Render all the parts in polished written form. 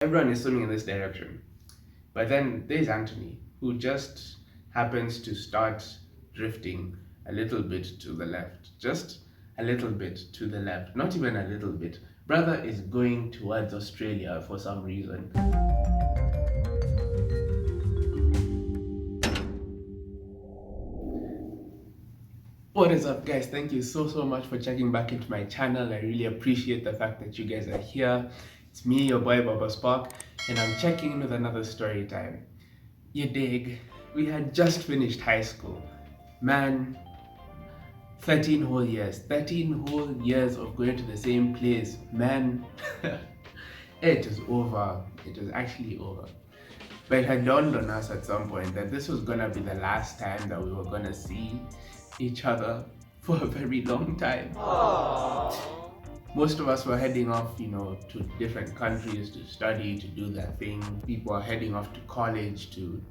Everyone is swimming in this direction. But then there's Anthony, who just happens to start drifting a little bit to the left. Just a little bit to the left. Not even a little bit. Brother is going towards Australia for some reason. What is up, guys? Thank you so much for checking back into my channel. I really appreciate the fact that you guys are here. It's me, your boy Baba Spark, and I'm checking in with another story time. You dig? We had just finished high school. Man, 13 whole years. 13 whole years of going to the same place. Man, it is over. It is actually over. But it had dawned on us at some point that this was gonna be the last time that we were gonna see each other for a very long time. Aww. Most of us were heading off, to different countries to study, to do their thing. People are heading off to college we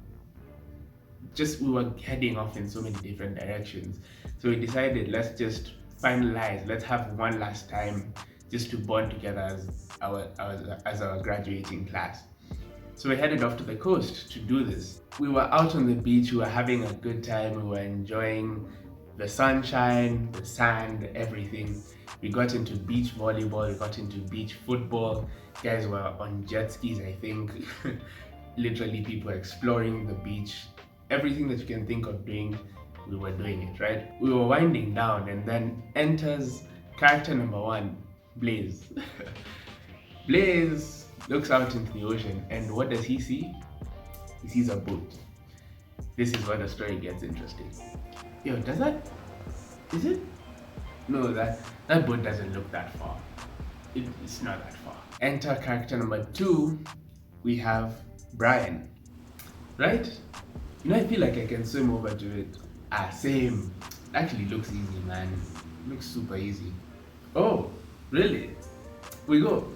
were heading off in so many different directions. So we decided, let's just finalize, let's have one last time just to bond together as our graduating class. So we headed off to the coast to do this. We were out on the beach, we were having a good time, we were enjoying the sunshine, the sand, everything. We got into beach volleyball, we got into beach football. Guys were on jet skis, I think. Literally people exploring the beach. Everything that you can think of doing, we were doing it, right? We were winding down and then enters character number 1, Blaze. Blaze looks out into the ocean and what does he see? He sees a boat. This is where the story gets interesting. Yo, is it? No, that boat doesn't look that far. It's not that far. Enter character number 2, we have Brian, right? I feel like I can swim over to it. Same. Actually looks easy, man. Looks super easy. Oh, really? We go.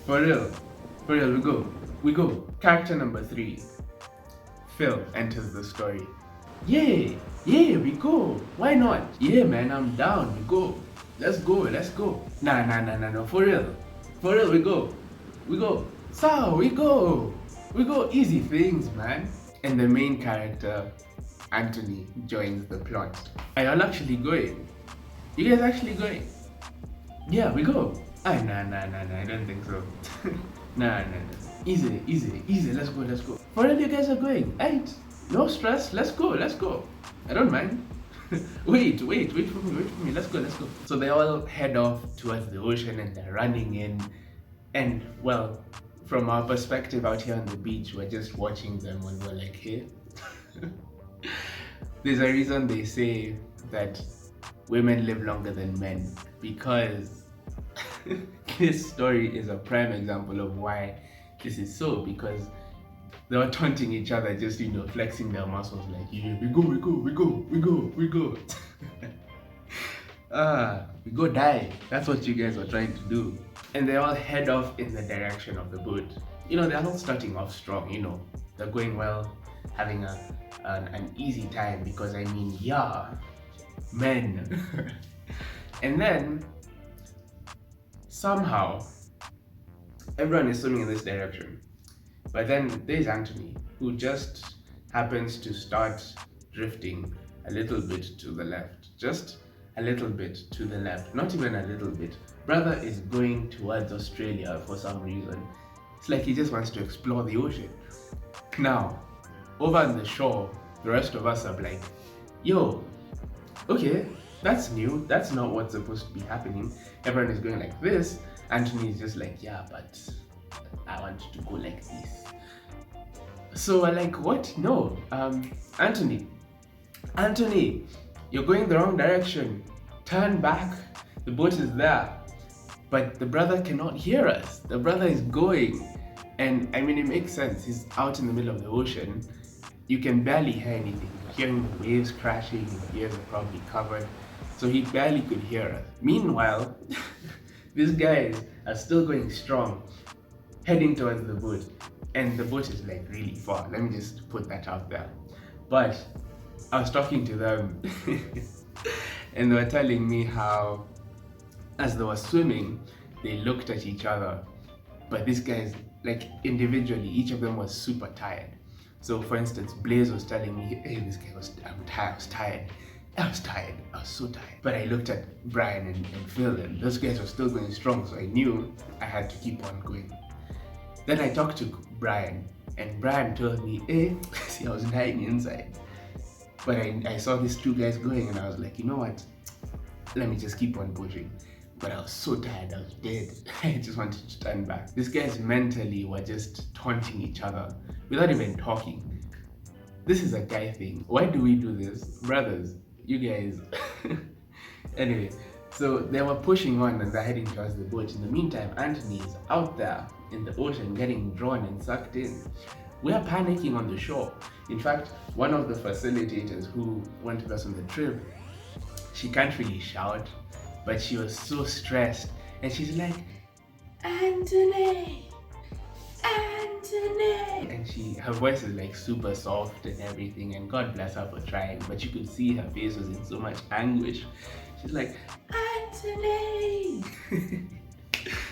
For real, we go. Character number 3, Phil enters the story. Yeah, we go. Why not? Yeah, man, I'm down. We go. Let's go. Nah. For real, we go. So, we go. Easy things, man. And the main character, Anthony, joins the plot. Are y'all actually going? You guys actually going? Yeah, we go. Nah, I don't think so. Nah. Easy, let's go. For real, you guys are going, right? No stress, let's go. I don't mind. wait for me, let's go. So they all head off towards the ocean and they're running in. And well, from our perspective out here on the beach, we're just watching them and we're like, hey. There's a reason they say that women live longer than men, because this story is a prime example of why this is so, because they were taunting each other, just flexing their muscles like, yeah, we go. We go die. That's what you guys were trying to do. And they all head off in the direction of the boat. They're all starting off strong, they're going well, having an easy time, because men. And then somehow everyone is swimming in this direction. But then there's Anthony, who just happens to start drifting a little bit to the left. Just a little bit to the left. Not even a little bit. Brother is going towards Australia for some reason. It's like he just wants to explore the ocean. Now, over on the shore, the rest of us are like, yo, okay, that's new. That's not what's supposed to be happening. Everyone is going like this. Anthony is just like, yeah, but I want to go like this. So we're like, what? No, Anthony, you're going the wrong direction. Turn back. The boat is there. But the brother cannot hear us. The brother is going. And it makes sense. He's out in the middle of the ocean. You can barely hear anything. You're hearing the waves crashing, your ears are probably covered. So he barely could hear us. Meanwhile, these guys are still going strong, heading towards the boat. And the boat is like really far. Let me just put that out there. But I was talking to them and they were telling me how, as they were swimming, they looked at each other But these guys, like individually, each of them was super tired. So for instance, Blaze was telling me, hey, I'm tired, I was tired, I was so tired. But I looked at Brian and Phil, and those guys were still going strong, so I knew I had to keep on going. Then I talked to Brian, and Brian told me, hey, see, I was dying inside. But I saw these two guys going, and I was like, you know what? Let me just keep on pushing. But I was so tired, I was dead. I just wanted to turn back. These guys mentally were just taunting each other without even talking. This is a guy thing. Why do we do this? Brothers, you guys. Anyway, so they were pushing on and they're heading towards the boat. In the meantime, Anthony is out there in the ocean getting drawn and sucked in. We are panicking on the shore. In fact, one of the facilitators who went with us on the trip, she can't really shout, but she was so stressed, and she's like, Anthony, Anthony, and her voice is like super soft and everything, and God bless her for trying, but you could see her face was in so much anguish. She's like, Anthony.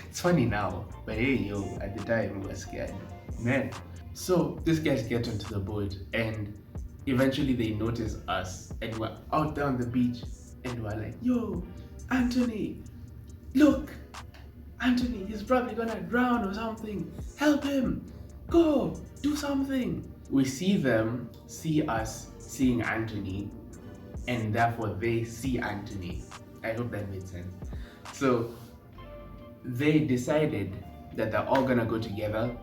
It's funny now, but hey yo, at the time we were scared, man. So these guys get onto the boat, and eventually they notice us, and we're out there on the beach, and we're like, yo, Anthony, look, Anthony, he's probably gonna drown or something. Help him. Go, do something. We see them see us seeing Anthony, and therefore they see Anthony. I hope that made sense. So they decided that they're all gonna go together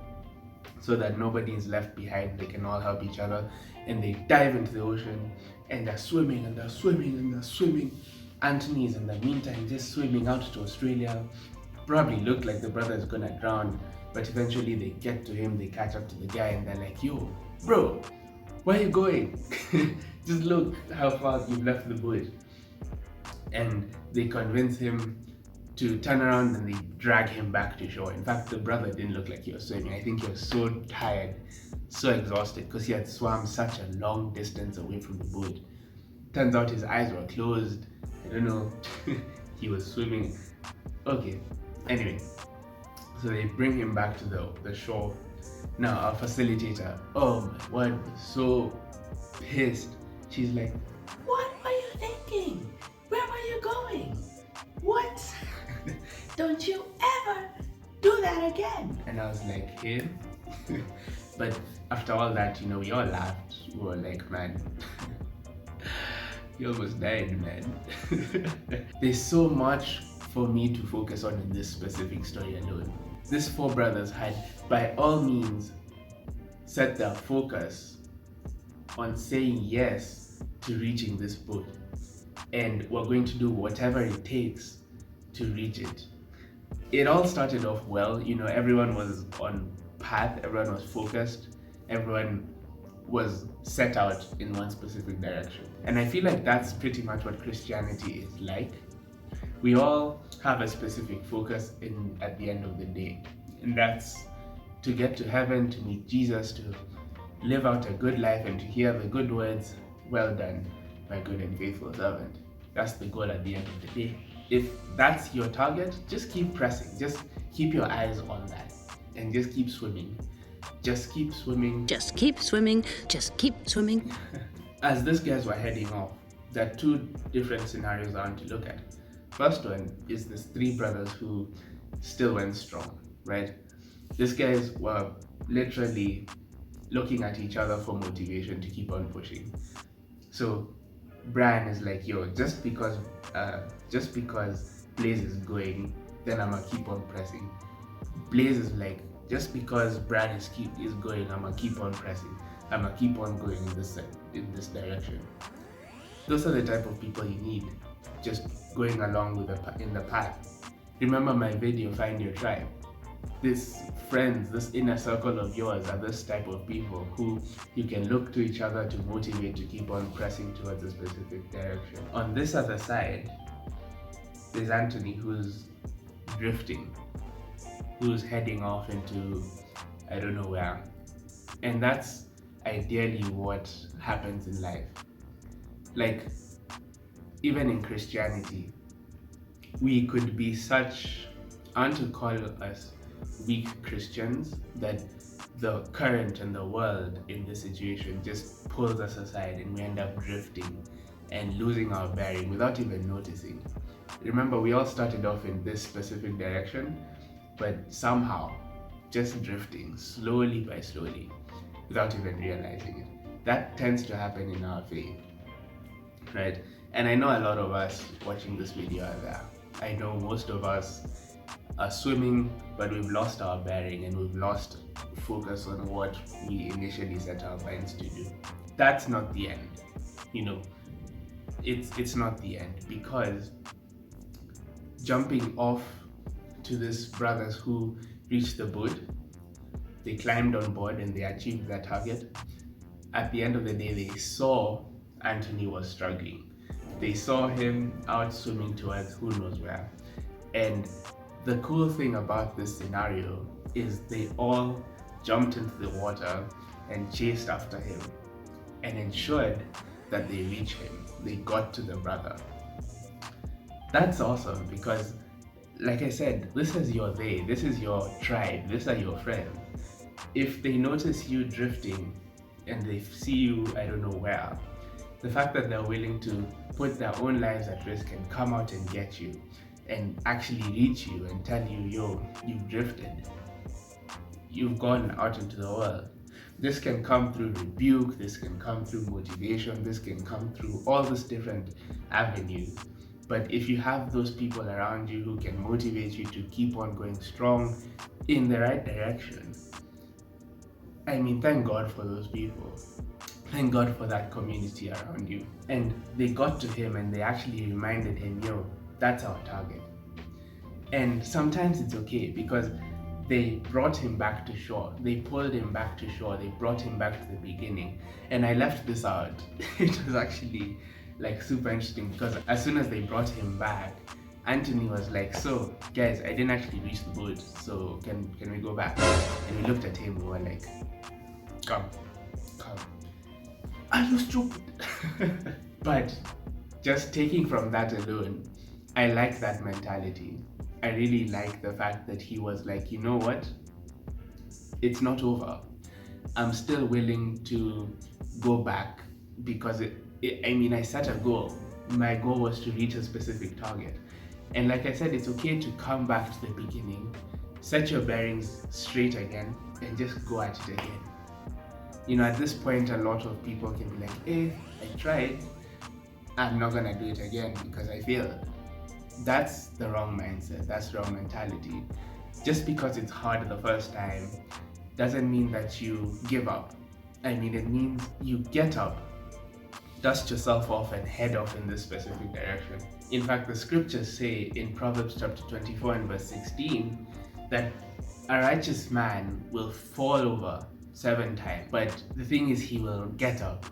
so that nobody is left behind. They can all help each other, and they dive into the ocean, and they're swimming and they're swimming and they're swimming. Anthony is in the meantime just swimming out to Australia. Probably looked like the brother is gonna drown, but eventually they get to him, they catch up to the guy, and they're like, yo, bro, where are you going? Just look how far you've left the boat. And they convince him to turn around, and they drag him back to shore. In fact, the brother didn't look like he was swimming. I think he was so tired, so exhausted, because he had swum such a long distance away from the boat. Turns out his eyes were closed. I don't know. He was swimming. Okay. Anyway, so they bring him back to the shore. Now our facilitator, oh my word, was so pissed. She's like, what were you thinking? Where were you going? What? Don't you ever do that again. And I was like, hey. But after all that, you know, we all laughed. We were like, man, you almost died, man. There's so much for me to focus on in this specific story alone. These four brothers had, by all means, set their focus on saying yes to reaching this boat. And we're going to do whatever it takes to reach it. It all started off well, you know, everyone was on path, everyone was focused, everyone was set out in one specific direction. And I feel like that's pretty much what Christianity is like. We all have a specific focus at the end of the day, and that's to get to heaven, to meet Jesus, to live out a good life, and to hear the good words, well done, my good and faithful servant. That's the goal at the end of the day. If that's your target, just keep pressing, just keep your eyes on that, and just keep swimming. Just keep swimming. Just keep swimming. Just keep swimming. As these guys were heading off, there are two different scenarios I want to look at. First one is these three brothers who still went strong, right? These guys were literally looking at each other for motivation to keep on pushing. So Brian is like, yo, just because Blaze is going, then I'm gonna keep on pressing. Blaze is like, just because Brian is going, I'm gonna keep on pressing. I'm gonna keep on going in this direction. Those are the type of people you need, just going along in the path. Remember my video, Find Your Tribe? These friends, this inner circle of yours are this type of people who you can look to each other to motivate to keep on pressing towards a specific direction. On this other side, there's Anthony, who's drifting, who's heading off into I don't know where. And that's ideally what happens in life. Like, even in Christianity, we could be such, I want to call us weak Christians that the current and the world in this situation just pulls us aside and we end up drifting and losing our bearing without even noticing. Remember, we all started off in this specific direction, but somehow just drifting slowly by slowly without even realizing it. That tends to happen in our faith, right? And I know a lot of us watching this video are there. I know most of us are swimming, but we've lost our bearing and we've lost focus on what we initially set our minds to do. That's not the end, you know. It's not the end, because jumping off to this brothers who reached the boat, they climbed on board and they achieved their target. At the end of the day, they saw Anthony was struggling. They saw him out swimming towards who knows where. And the cool thing about this scenario is they all jumped into the water and chased after him and ensured that they reach him. They got to the brother. That's awesome, because like I said, this is your they, this is your tribe, these are your friends. If they notice you drifting and they see you, I don't know where, the fact that they're willing to put their own lives at risk and come out and get you and actually reach you and tell you, yo, you've drifted, you've gone out into the world. This can come through rebuke, this can come through motivation, this can come through all these different avenues. But if you have those people around you who can motivate you to keep on going strong in the right direction, I mean, thank God for those people. Thank God for that community around you. And they got to him and they actually reminded him, yo, that's our target. And sometimes it's okay, because they brought him back to shore. They pulled him back to shore. They brought him back to the beginning. And I left this out. It was actually like super interesting, because as soon as they brought him back, Anthony was like, so guys, I didn't actually reach the boat, so can we go back? And we looked at him, we were like, come, are you stupid? But just taking from that alone, I like that mentality. I really like the fact that he was like, you know what, it's not over. I'm still willing to go back, because I set a goal. My goal was to reach a specific target. And like I said, it's okay to come back to the beginning, set your bearings straight again, and just go at it again. You know, at this point, a lot of people can be like, hey, I tried, I'm not gonna do it again because I failed. That's the wrong mindset, that's the wrong mentality. Just because it's hard the first time doesn't mean that you give up. I mean, it means you get up, dust yourself off, and head off in this specific direction. In fact, the scriptures say in Proverbs chapter 24 and verse 16 that a righteous man will fall over 7 times, but the thing is, he will get up.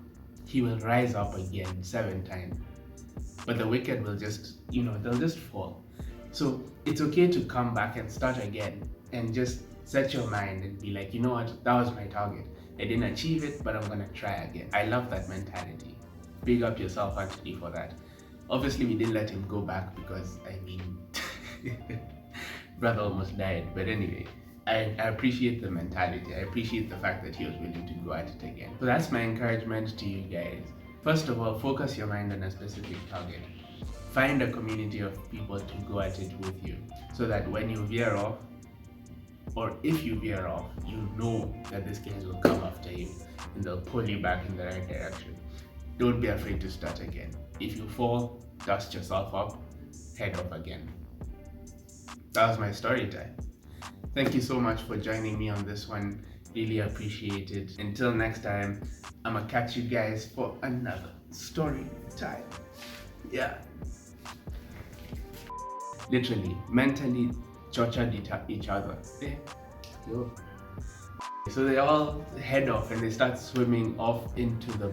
He will rise up again 7 times. But the wicked will just, they'll just fall. So it's okay to come back and start again and just set your mind and be like, you know what, that was my target. I didn't achieve it, but I'm gonna try again. I love that mentality. Big up yourself actually for that. Obviously, we didn't let him go back because, brother almost died. But anyway, I appreciate the mentality. I appreciate the fact that he was willing to go at it again. So that's my encouragement to you guys. First of all, focus your mind on a specific target. Find a community of people to go at it with you, so that when you veer off, or if you veer off, you know that these guys will come after you and they'll pull you back in the right direction. Don't be afraid to start again. If you fall, dust yourself up, head off again. That was my story time. Thank you so much for joining me on this one. Really appreciate it. Until next time, I'ma catch you guys for another story time. Yeah. Literally, mentally tortured each other. Yo. So they all head off and they start swimming off into the,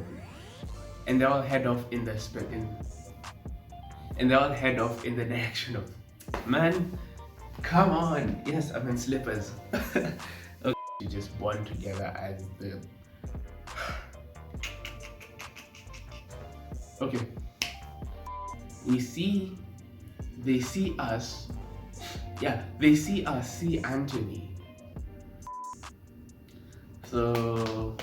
and they all head off in the and they all head off in the direction of, man, come on. Yes, I'm in slippers. Okay, you just bond together as the, okay, they see us Yeah, they see us see Anthony. So,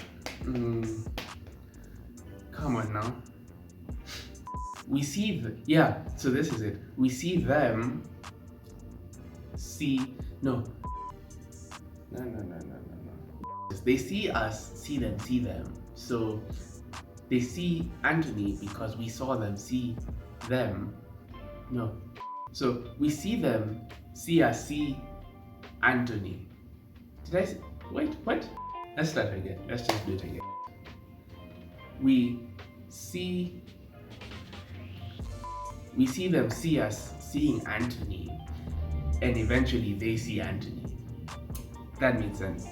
come on now. We see yeah. So this is it. We see them. See no. No. They see us. See them. See them. So they see Anthony because we saw them see them. No. So we see them see us see Anthony. Did I say, wait, what? Let's start again. Let's just do it again. We see them see us seeing Anthony, and eventually they see Anthony. That makes sense.